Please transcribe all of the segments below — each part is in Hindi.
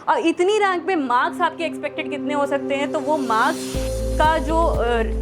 और इतनी रैंक पे मार्क्स आपके एक्सपेक्टेड कितने हो सकते हैं, तो वो मार्क्स का जो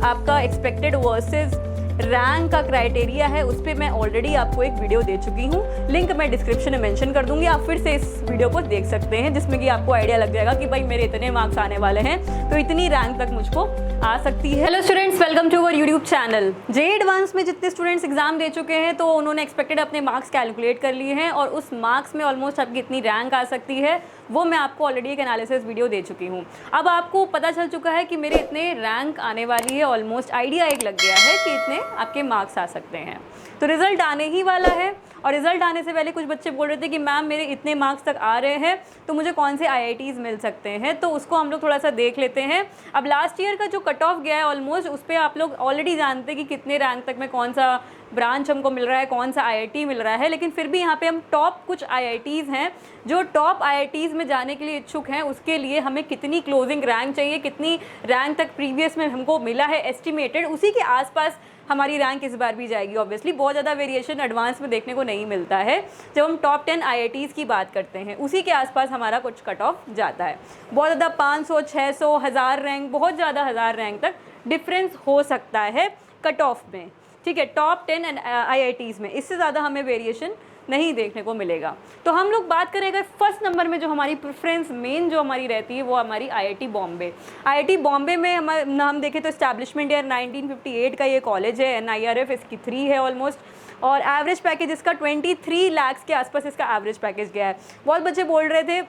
आपका एक्सपेक्टेड वर्सेस रैंक का क्राइटेरिया है उस पर मैं ऑलरेडी आपको एक वीडियो दे चुकी हूँ, लिंक मैं डिस्क्रिप्शन में मेंशन कर दूंगी, आप फिर से इस वीडियो को देख सकते हैं, जिसमें कि आपको आइडिया लग जाएगा कि भाई मेरे इतने मार्क्स आने वाले हैं तो इतनी रैंक तक मुझको आ सकती है। Hello students, welcome to our YouTube channel. JEE advance में जितने स्टूडेंट्स एग्जाम दे चुके हैं तो उन्होंने एक्सपेक्टेड अपने मार्क्स कैलकुलेट कर लिए हैं और उस मार्क्स में ऑलमोस्ट आपकी इतनी रैंक आ सकती है वो मैं आपको ऑलरेडी एक एनालिसिस वीडियो दे चुकी हूँ। अब आपको पता चल चुका है कि मेरे इतने रैंक आने वाली है, ऑलमोस्ट आइडिया एक लग गया है कि इतने आपके मार्क्स आ सकते हैं। तो रिजल्ट आने ही वाला है और रिजल्ट आने से पहले कुछ बच्चे बोल रहे थे कि मैम मेरे इतने मार्क्स तक आ रहे हैं तो मुझे कौन से आईआईटीज़ मिल सकते हैं, तो उसको हम लोग थोड़ा सा देख लेते हैं। अब लास्ट ईयर का जो कट ऑफ गया है ऑलमोस्ट उस पर आप लोग ऑलरेडी जानते हैं कि कितने रैंक तक में कौन सा ब्रांच हमको मिल रहा है, कौन सा आईआईटी मिल रहा है, लेकिन फिर भी यहाँ पे हम टॉप कुछ आईआईटीज़ हैं जो टॉप आईआईटीज़ में जाने के लिए इच्छुक हैं, उसके लिए हमें कितनी क्लोजिंग रैंक चाहिए, कितनी रैंक तक प्रीवियस में हमको मिला है एस्टिमेटेड, उसी के आसपास हमारी रैंक इस बार भी जाएगी। ऑब्वियसली बहुत ज़्यादा वेरिएशन एडवांस में देखने को नहीं मिलता है। जब हम टॉप 10 आईआईटीज़ की बात करते हैं उसी के आसपास हमारा कुछ कट ऑफ जाता है। बहुत ज़्यादा 500, 600, 1000 रैंक, बहुत ज़्यादा 1000 रैंक तक डिफरेंस हो सकता है कट ऑफ में, ठीक है, टॉप 10 आईआईटीज़ में। इससे ज़्यादा हमें वेरिएशन नहीं देखने को मिलेगा। तो हम लोग बात करें अगर फर्स्ट नंबर में जो हमारी प्रेफरेंस मेन जो हमारी रहती है वो हमारी आईआईटी बॉम्बे। आईआईटी बॉम्बे में हम देखें तो इस्टेब्लिशमेंट ईयर 1958 का ये कॉलेज है, NIRF इसकी 3 है ऑलमोस्ट, और एवरेज पैकेज इसका 23 लाख के आसपास इसका एवरेज पैकेज गया है। बहुत बच्चे बोल रहे थे,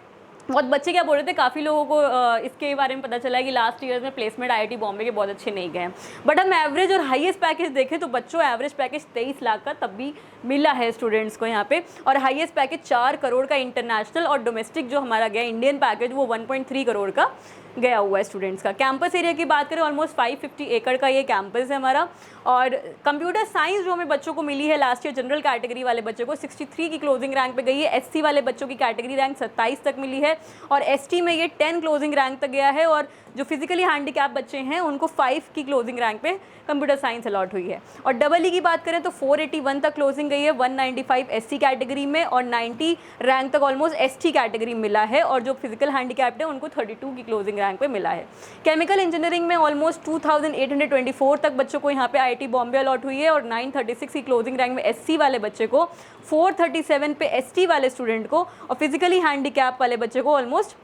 बहुत बच्चे क्या बोल रहे थे, काफ़ी लोगों को इसके बारे में पता चला है कि लास्ट ईयर में प्लेसमेंट आईआईटी बॉम्बे के बहुत अच्छे नहीं गए हैं। बट हम एवरेज और हाईएस्ट पैकेज देखें तो बच्चों एवरेज पैकेज 23 लाख का तब भी मिला है स्टूडेंट्स को यहाँ पे, और हाईएस्ट पैकेज 4 करोड़ का इंटरनेशनल, और डोमेस्टिक जो हमारा गया इंडियन पैकेज वो 1.3 करोड़ का गया हुआ है स्टूडेंट्स का। कैंपस एरिया की बात करें ऑलमोस्ट 550 एकड़ का ये कैंपस है हमारा। और कंप्यूटर साइंस जो हमें बच्चों को मिली है लास्ट ईयर, जनरल कैटेगरी वाले बच्चों को 63 की क्लोजिंग रैंक पे गई है। एससी वाले बच्चों की कैटेगरी रैंक 27 तक मिली है और एसटी में ये 10 क्लोजिंग रैंक तक गया है, और जो फिजिकली हैंडीकैप बच्चे हैं उनको 5 की क्लोजिंग रैंक पे कंप्यूटर साइंस अलॉट हुई है। और डबल ई की बात करें तो 481 तक क्लोजिंग गई है, 195 एससी कैटेगरी में और 90 रैंक तक ऑलमोस्ट एसटी कैटेगरी मिला है, और जो फिजिकल हैंडीकैप्ड है उनको 32 की क्लोजिंग रैंक पे मिला है। केमिकल इंजीनियरिंग में ऑलमोस्ट 2824 तक बच्चों को यहाँ पे आईआईटी बॉम्बे अलॉट हुई है, और 936 की क्लोजिंग रैंक में एससी वाले बच्चे को, 437 पे एसटी वाले स्टूडेंट को, और फिजिकली हैंडीकैप वाले बच्चे को ऑलमोस्ट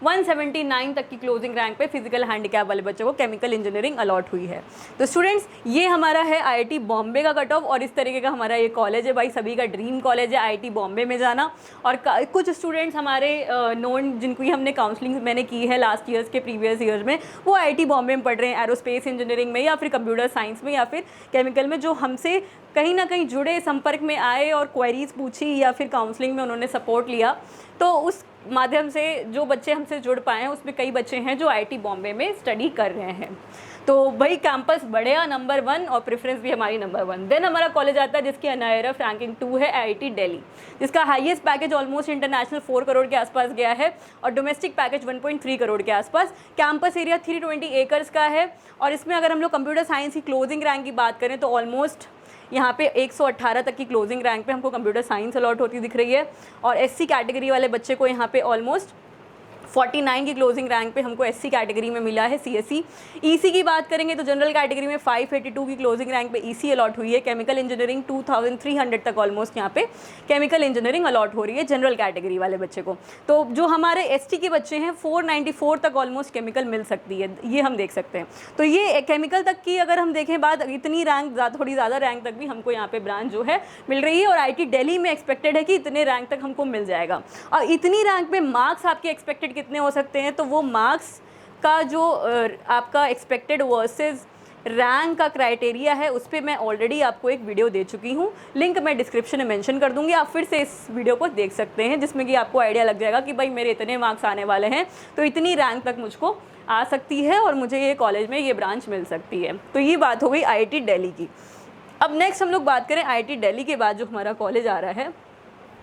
179 तक की क्लोजिंग रैंक पे फिजिकल हैंडीकैप वाले बच्चों को केमिकल इंजीनियरिंग अलॉट हुई है। तो स्टूडेंट्स ये हमारा है आईआईटी बॉम्बे का कट ऑफ, और इस तरीके का हमारा ये कॉलेज है भाई, सभी का ड्रीम कॉलेज है आईआईटी बॉम्बे में जाना। और कुछ स्टूडेंट्स हमारे नोन जिनको हमने काउंसलिंग मैंने की है लास्ट ईयर्स के प्रीवियस ईयर्स में, वो आईआईटी बॉम्बे में पढ़ रहे हैं, एरोस्पेस इंजीनियरिंग में या फिर कंप्यूटर साइंस में या फिर केमिकल में, जो हमसे कहीं ना कहीं जुड़े, संपर्क में आए और क्वेरीज पूछी या फिर काउंसलिंग में उन्होंने सपोर्ट लिया। तो उस माध्यम से जो बच्चे हमसे जुड़ पाए हैं उसमें कई बच्चे हैं जो आईआईटी बॉम्बे में स्टडी कर रहे हैं। तो भाई कैंपस बढ़िया नंबर 1 और प्रेफरेंस भी हमारी नंबर 1। देन हमारा कॉलेज आता है जिसकी NIRF रैंकिंग 2 है, आईआईटी दिल्ली, जिसका highest package almost international 4 crore के आसपास गया है और डोमेस्टिक पैकेज 1.3 करोड़ के आसपास। कैंपस एरिया 320 एकर्स का है, और इसमें अगर हम लोग कंप्यूटर साइंस की क्लोजिंग रैंक की बात करें तो ऑलमोस्ट यहाँ पे 118 तक की क्लोजिंग रैंक पे हमको कंप्यूटर साइंस अलॉट होती दिख रही है, और एससी कैटेगरी वाले बच्चे को यहाँ पे ऑलमोस्ट 49 की क्लोजिंग रैंक पे हमको एससी कैटेगरी में मिला है सीएससी। ईसी की बात करेंगे तो जनरल कैटेगरी में 582 की क्लोजिंग रैंक पे ईसी अलॉट हुई है। केमिकल इंजीनियरिंग 2300 तक ऑलमोस्ट यहाँ पे केमिकल इंजीनियरिंग अलॉट हो रही है जनरल कैटेगरी वाले बच्चे को। तो जो हमारे एसटी के बच्चे हैं 494 तक ऑलमोस्ट केमिकल मिल सकती है, ये हम देख सकते हैं। तो ये केमिकल तक की अगर हम देखें बात, इतनी रैंक थोड़ी ज़्यादा रैंक तक भी हमको यहाँ पे ब्रांच जो है मिल रही है, और आईआईटी दिल्ली में एक्सपेक्टेड है कि इतने रैंक तक हमको मिल जाएगा। और इतनी रैंक पे मार्क्स आपके एक्सपेक्टेड कितने हो सकते हैं, तो वो मार्क्स का जो आपका एक्सपेक्टेड वर्सेस रैंक का क्राइटेरिया है उस पर मैं ऑलरेडी आपको एक वीडियो दे चुकी हूँ, लिंक मैं डिस्क्रिप्शन में मेंशन कर दूंगी, आप फिर से इस वीडियो को देख सकते हैं, जिसमें कि आपको आइडिया लग जाएगा कि भाई मेरे इतने मार्क्स आने वाले हैं तो इतनी रैंक तक मुझको आ सकती है और मुझे ये कॉलेज में ये ब्रांच मिल सकती है। तो ये बात हो गई आईआईटी दिल्ली की। अब नेक्स्ट हम लोग बात करें आईआईटी दिल्ली के बाद जो हमारा कॉलेज आ रहा है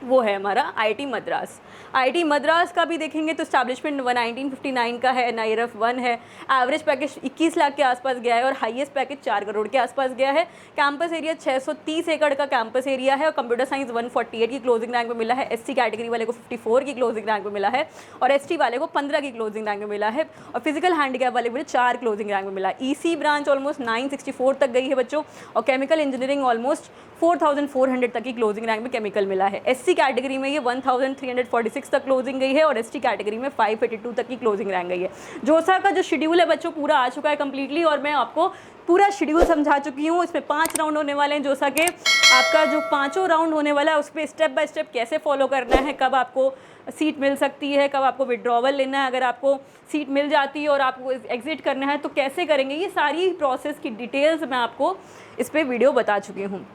वो है हमारा आईआईटी मद्रास। आईआईटी मद्रास का भी देखेंगे तो स्टैब्लिशमेंट 1959 का है, NIRF 1 है, एवरेज पैकेज 21 लाख के आसपास गया है और हाईएस्ट पैकेज 4 करोड़ के आसपास गया है। कैंपस एरिया 630 एकड़ का कैंपस एरिया है और कंप्यूटर साइंस 148 की क्लोजिंग रैंक में मिला है, SC कैटेगरी वाले को 54 की क्लोजिंग रैंक में मिला है और ST वाले को 15 की क्लोजिंग रैंक में मिला है और फिजिकल हैंडीकैप वाले को 4 क्लोजिंग रैंक में मिला है। EC ब्रांच ऑलमोस्ट 964 तक गई है बच्चों और केमिकल इंजीनियरिंग ऑलमोस्ट 4400 तक की क्लोजिंग रैंक में केमिकल मिला है। SC कैटेगरी में ये 1346 तक क्लोजिंग गई है और ST कैटेगरी में 582 तक की क्लोजिंग रैंक गई है। जोसा का जो शेड्यूल है बच्चों पूरा आ चुका है कम्प्लीटली और मैं आपको पूरा शेड्यूल समझा चुकी हूँ। इसमें 5 राउंड होने वाले हैं जोसा के। आपका जो 5वां राउंड होने वाला है उस पर स्टेप बाय स्टेप कैसे फॉलो करना है, कब आपको सीट मिल सकती है, कब आपको विड्रॉवल लेना है, अगर आपको सीट मिल जाती है और आपको एग्जिट करना है तो कैसे करेंगे, ये सारी प्रोसेस की डिटेल्स मैं आपको इस पर वीडियो बता चुकी हूँ।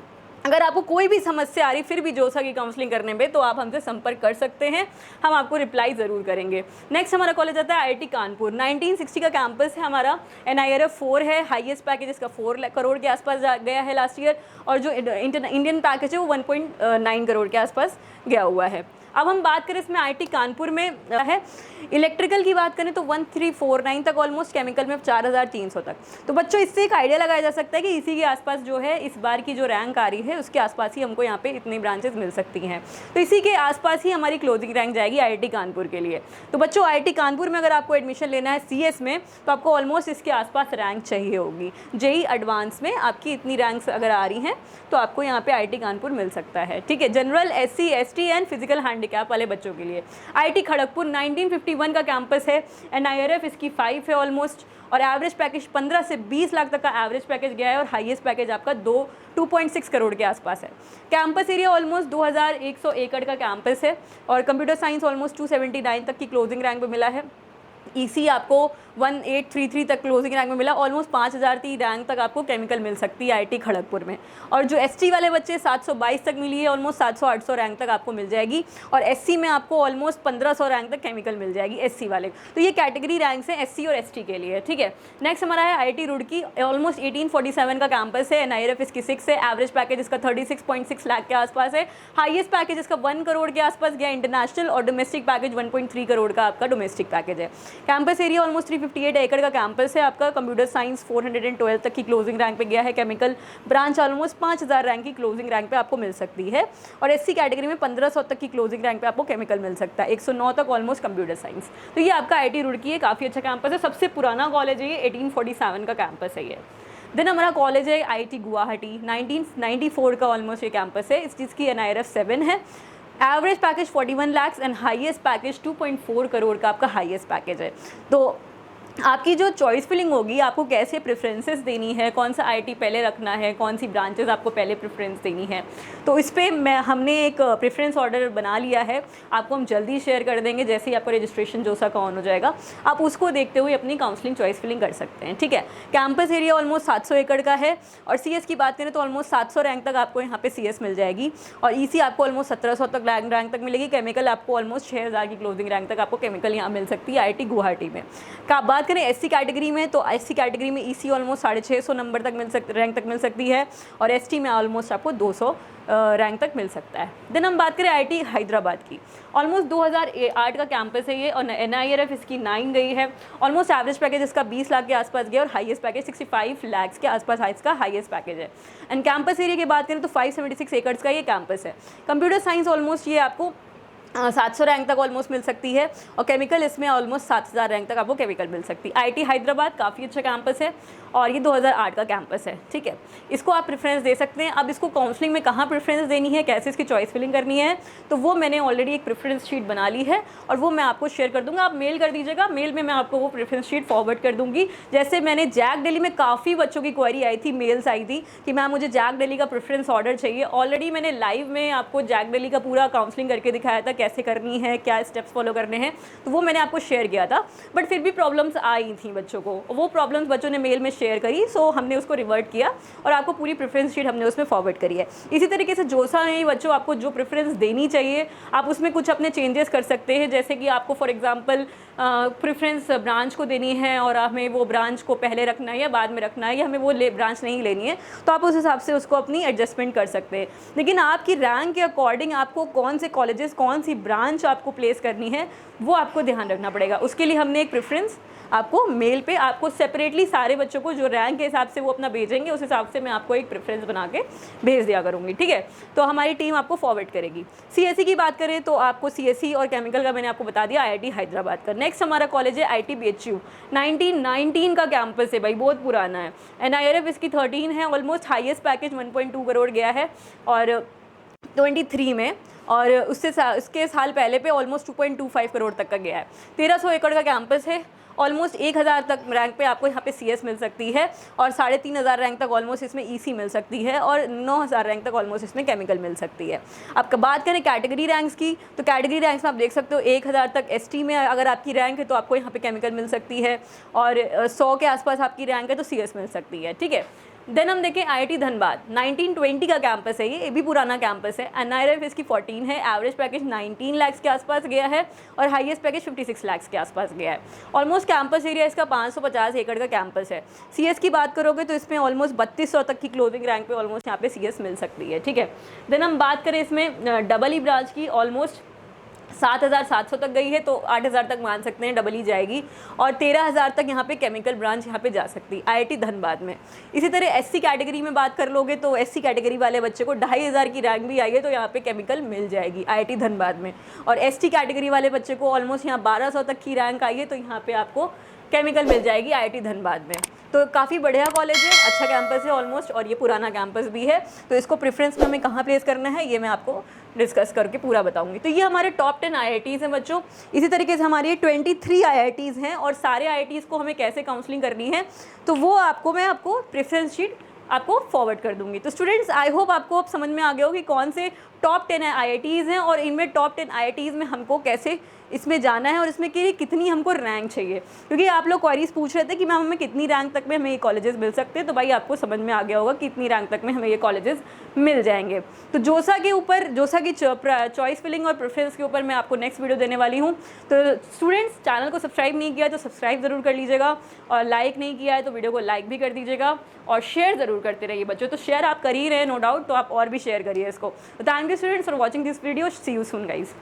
अगर आपको कोई भी समस्या आ रही फिर भी जोसा की काउंसलिंग करने में तो आप हमसे संपर्क कर सकते हैं, हम आपको रिप्लाई ज़रूर करेंगे। नेक्स्ट हमारा कॉलेज आता है आईआईटी कानपुर। 1960 का कैंपस है हमारा, NIRF 4 है, हाईएस्ट पैकेज इसका 4 करोड़ के आसपास गया है लास्ट ईयर और जो इंडियन पैकेज है वो 1.9 करोड़ के आसपास गया हुआ है। अब हम बात करें इसमें आईआईटी कानपुर में है इलेक्ट्रिकल की बात करें तो 1349 तक ऑलमोस्ट, केमिकल में 4300 तक। तो बच्चों इससे एक आइडिया लगाया जा सकता है कि इसी के आसपास जो है इस बार की जो रैंक आ रही है उसके आसपास ही हमको यहाँ पे इतनी ब्रांचेस मिल सकती हैं। तो इसी के आसपास ही हमारी क्लोजिंग रैंक जाएगी आईआईटी कानपुर के लिए। तो बच्चों आईआईटी कानपुर में अगर आपको एडमिशन लेना है CS में तो आपको ऑलमोस्ट इसके आसपास रैंक चाहिए होगी। JEE एडवांस में आपकी इतनी रैंक्स अगर आ रही हैं तो आपको यहाँ पे आईआईटी कानपुर मिल सकता है, ठीक है। General, SC, ST and physical handicap वाले बच्चों के लिए आईआईटी खड़गपुर 1951 का कैंपस है, NIRF इसकी 5 है ऑलमोस्ट और एवरेज पैकेज 15 से 20 लाख तक का एवरेज पैकेज गया है और हाईएस्ट पैकेज आपका 2.6 करोड़ के आसपास है। कैंपस एरिया ऑलमोस्ट 2100 एकड़ का कैंपस है और कंप्यूटर साइंस ऑलमोस्ट 279 तक की क्लोजिंग रैंक में मिला है। EC आपको 1833 तक क्लोजिंग रैंक में मिला, ऑलमोस्ट 5000 की रैंक तक आपको केमिकल मिल सकती है आईआईटी खड़गपुर में। और जो ST वाले बच्चे 722 तक मिली है, ऑलमोस्ट 700-800 रैंक तक आपको मिल जाएगी और SC में आपको ऑलमोस्ट 1500 रैंक तक केमिकल मिल जाएगी SC वाले। तो ये कैटेगरी रैंक्स हैं SC और ST के लिए, ठीक है। नेक्स्ट हमारा है आईआईटी रुड़की, ऑलमोस्ट 1847 का कैंपस है, NIRF इसकी 6 है, एवरेज पैकेज इसका 36.6 लाख के आसपास है, हाईएस्ट पैकेज इसका 1 करोड़ के आसपास गया, इंटरनेशनल और डोमेस्टिक पैकेज 1.3 करोड़ का आपका डोमेस्टिक पैकेज है। कैंपस एरिया ऑलमोस्ट 358 एकड़ का कैंपस है आपका, कंप्यूटर साइंस 412 तक की क्लोजिंग रैंक पे गया है, केमिकल ब्रांच ऑलमोस्ट 5000 रैंक की क्लोजिंग रैंक पे आपको मिल सकती है और SC कैटेगरी में 1500 तक की क्लोजिंग रैंक पे आपको केमिकल मिल सकता है, 109 तक ऑलमोस्ट कंप्यूटर साइंस। तो ये आपका आईआईटी रुड़की है, काफ़ी अच्छा कैंपस है, सबसे पुराना कॉलेज है ये, 1847 का कैंपस है ये। देन हमारा कॉलेज है आईआईटी गुवाहाटी, 1994 का ऑलमोस्ट ये कैंपस है, इस चीज़ की NIRF 7 है, average package 41 lakh and highest package 2.4 crore का आपका हाईएस्ट पैकेज है। तो आपकी जो चॉइस फिलिंग होगी, आपको कैसे प्रेफरेंसेस देनी है, कौन सा आईआईटी पहले रखना है, कौन सी ब्रांचेस आपको पहले प्रेफरेंस देनी है, तो इस पर हमने एक प्रेफरेंस ऑर्डर बना लिया है, आपको हम जल्दी शेयर कर देंगे। जैसे ही आपका रजिस्ट्रेशन जोसा का ऑन हो जाएगा आप उसको देखते हुए अपनी काउंसलिंग चॉइस फिलिंग कर सकते हैं, ठीक है। कैंपस एरिया ऑलमोस्ट 700 एकड़ का है और CS की बात करें तो ऑलमोस्ट 700 रैंक तक आपको यहाँ पे CS मिल जाएगी और EC आपको ऑलमोस्ट 1700 तक रैंक तक मिलेगी, केमिकल आपको ऑलमोस्ट 6000 की क्लोजिंग रैंक तक आपको केमिकल यहाँ मिल सकती है आईआईटी गुवाहाटी में। आप बात करें SC कैटेगरी में तो SC कैटेगरी में EC ऑलमोस्ट 650 नंबर तक रैंक तक मिल सकती है और ST में ऑलमोस्ट आपको 200 रैंक तक मिल सकता है। देन हम बात करें आईआईटी हैदराबाद की, ऑलमोस्ट 2008 का कैंपस है ये और NIRF इसकी 9 गई है, ऑलमोस्ट एवरेज पैकेज इसका 20 लाख के आसपास गया और हाईएस्ट पैकेज 65 लाख के आसपास इसका हाईएस्ट पैकेज है। एंड कैंपस एरिया की बात करें तो 576 एकड़ का ये कैंपस है। कंप्यूटर साइंस ऑलमोस्ट ये आपको 700 रैंक तक ऑलमोस्ट मिल सकती है और केमिकल इसमें ऑलमोस्ट 7000 रैंक तक आपको केमिकल मिल सकती है। आईआईटी हैदराबाद काफ़ी अच्छा कैंपस है और ये 2008 का कैंपस है, ठीक है। इसको आप प्रेफरेंस दे सकते हैं। अब इसको काउंसलिंग में कहाँ प्रेफरेंस देनी है, कैसे इसकी चॉइस फिलिंग करनी है, तो वो मैंने ऑलरेडी एक प्रेफरेंस शीट बना ली है और वो मैं आपको शेयर कर दूँगा। आप मेल कर दीजिएगा, मेल में मैं आपको वो प्रेफरेंस शीट फॉरवर्ड कर दूँगी। जैसे मैंने जैक दिल्ली में काफ़ी बच्चों की क्वेरी आई थी, मेल्स आई थी कि मैम मुझे जैक दिल्ली का प्रेफरेंस ऑर्डर चाहिए। ऑलरेडी मैंने लाइव में आपको जैक दिल्ली का पूरा काउंसलिंग करके दिखाया था, कैसे करनी है, क्या स्टेप्स फॉलो करने हैं, तो वो मैंने आपको शेयर किया था। बट फिर भी प्रॉब्लम्स आई थी बच्चों को, वो प्रॉब्लम्स बच्चों ने मेल में शेयर करी, सो हमने उसको रिवर्ट किया और आपको पूरी प्रेफरेंस शीट हमने उसमें फॉरवर्ड करी है। इसी तरीके से जोसा में बच्चों आपको जो प्रेफरेंस देनी चाहिए आप उसमें कुछ अपने चेंजेस कर सकते हैं, जैसे कि आपको फॉर एग्जांपल प्रेफरेंस ब्रांच को देनी है और हमें वो ब्रांच को पहले रखना है या बाद में रखना है, या हमें वो ब्रांच नहीं लेनी है, तो आप उस हिसाब से उसको अपनी एडजस्टमेंट कर सकते हैं। लेकिन आपकी रैंक के अकॉर्डिंग आपको कौन से कॉलेजेस, कौन सी ब्रांच आपको प्लेस करनी है वो आपको ध्यान रखना पड़ेगा। उसके लिए हमने एक प्रेफरेंस आपको मेल पे आपको सेपरेटली सारे बच्चों को जो रैंक के हिसाब से वो अपना भेजेंगे उस हिसाब से मैं आपको एक प्रेफरेंस बना के भेज दिया करूँगी, ठीक है। तो हमारी टीम आपको फॉरवर्ड करेगी। सीएसई की बात करें तो आपको सीएसई और केमिकल का मैंने आपको बता दिया, आईआईटी हैदराबाद का। नेक्स्ट हमारा कॉलेज है ITBHU, 1919 का कैंपस है भाई, बहुत पुराना है। NIRF इसकी 13 है, ऑलमोस्ट हाईएस्ट पैकेज 1.2 करोड़ गया है और 23 में, और उसके साल पहले पे ऑलमोस्ट 2.25 करोड़ तक का गया है। 1300 एकड़ का कैंपस है, ऑलमोस्ट 1000 तक रैंक पे आपको यहाँ पे CS मिल सकती है और 3500 रैंक तक ऑलमोस्ट इसमें EC मिल सकती है और 9000 रैंक तक ऑलमोस्ट इसमें केमिकल मिल सकती है। अब बात करें कैटेगरी रैंक्स की, तो कैटेगरी रैंक्स में आप देख सकते हो 1000 तक ST में अगर आपकी रैंक है तो आपको यहाँ पे केमिकल मिल सकती है, और 100 के आसपास आपकी रैंक है तो CS मिल सकती है, ठीक है। देन हम देखें IIT धनबाद, 1920 का कैंपस है, ये भी पुराना कैंपस है। NIRF इसकी 14 है, एवरेज पैकेज 19 लाख के आसपास गया है और हाईएस्ट पैकेज 56 लाख के आसपास गया है। ऑलमोस्ट कैंपस एरिया इसका 550 एकड़ का कैंपस है। CS की बात करोगे तो इसमें ऑलमोस्ट 3200 तक की क्लोजिंग रैंक पे ऑलमोस्ट यहाँ पे CS मिल सकती है, ठीक है। देन हम बात करें इसमें डबल ई ब्रांच की, ऑलमोस्ट 7700 तक गई है, तो 8000 तक मान सकते हैं डबल ही जाएगी, और 13000 तक यहाँ पे केमिकल ब्रांच यहाँ पे जा सकती है IIT धनबाद में। इसी तरह SC कैटेगरी में बात कर लोगे तो SC कैटेगरी वाले बच्चे को 2500 की रैंक भी आई है तो यहाँ पे केमिकल मिल जाएगी IIT धनबाद में, और ST कैटेगरी वाले बच्चे को ऑलमोस्ट यहाँ 1200 तक की रैंक आई है तो यहाँ पे आपको केमिकल मिल जाएगी IIT धनबाद में। तो काफ़ी बढ़िया कॉलेज है, अच्छा कैंपस है ऑलमोस्ट, और ये पुराना कैंपस भी है। तो इसको प्रेफरेंस में हमें कहाँ प्लेस करना है ये मैं आपको डिस्कस करके पूरा बताऊंगी। तो ये हमारे टॉप 10 IITs हैं बच्चों। इसी तरीके से हमारी 23 IITs हैं, और सारे IITs को हमें कैसे काउंसलिंग करनी है तो वो मैं आपको प्रेफरेंस शीट आपको फॉरवर्ड कर दूंगी। तो स्टूडेंट्स, आई होप आपको अब समझ में आ गया हो कि कौन से टॉप 10 IITs हैं और इनमें टॉप 10 IITs में हमको कैसे इसमें जाना है और इसमें कि कितनी हमको रैंक चाहिए, क्योंकि आप लोग क्वेरीज पूछ रहे थे कि मैम हमें कितनी रैंक तक में हमें ये कॉलेजेस मिल सकते हैं। तो भाई आपको समझ में आ गया होगा कितनी रैंक तक में हमें ये कॉलेजेस मिल जाएंगे। तो जोसा की चॉइस फिलिंग और प्रेफरेंस के ऊपर मैं आपको नेक्स्ट वीडियो देने वाली हूँ। तो स्टूडेंट्स, चैनल को सब्सक्राइब नहीं किया तो सब्सक्राइब ज़रूर कर लीजिएगा, और लाइक नहीं किया है तो वीडियो को लाइक भी कर दीजिएगा, और शेयर ज़रूर करते रहिए बच्चों। तो शेयर आप कर ही रहे हैं नो डाउट, तो आप और भी शेयर करिए इसको। तो thank you students for watching this video, see you soon guys.